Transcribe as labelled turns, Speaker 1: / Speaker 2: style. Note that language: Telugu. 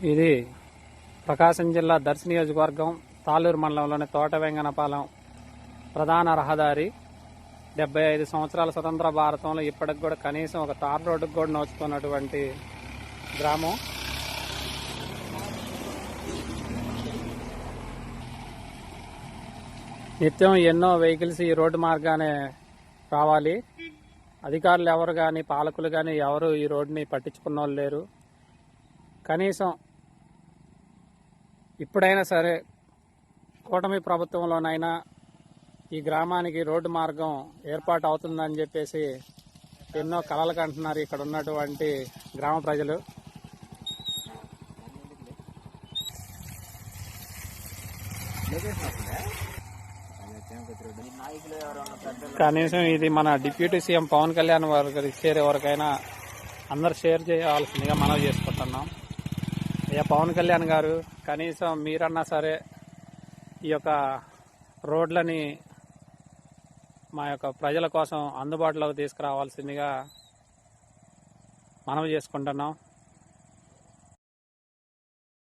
Speaker 1: ఇది ప్రకాశం జిల్లా దర్శి నియోజకవర్గం తాళ్ళూరు మండలంలోని తోట వెంగనపాలెం ప్రధాన రహదారి. 75 సంవత్సరాల స్వతంత్ర భారతంలో ఇప్పటికి కూడా కనీసం ఒక తార్ రోడ్డుకు కూడా నోచుకున్నటువంటి గ్రామం. నిత్యం ఎన్నో వెహికల్స్ ఈ రోడ్డు మార్గానే రావాలి. అధికారులు ఎవరు కానీ, పాలకులు కానీ ఎవరు ఈ రోడ్డుని పట్టించుకున్న వాళ్ళు లేరు. కనీసం ఇప్పుడైనా సరే కూటమి ప్రభుత్వంలోనైనా ఈ గ్రామానికి రోడ్డు మార్గం ఏర్పాటు అవుతుందని చెప్పేసి ఎన్నో కలలు కంటున్నారు ఇక్కడ ఉన్నటువంటి గ్రామ ప్రజలు. కనీసం ఇది మన డిప్యూటీ సీఎం పవన్ కళ్యాణ్ వారికి చేరే వరకైనా అందరు షేర్ చేయాల్సిందిగా మనవి చేసుకుంటున్నాం. అయ్యా పవన్ కళ్యాణ్ గారు, కనీసం మీరన్నా సరే ఈ యొక్క రోడ్లని మా యొక్క ప్రజల కోసం అందుబాటులోకి తీసుకురావాల్సిందిగా మనవి చేసుకుంటున్నాం.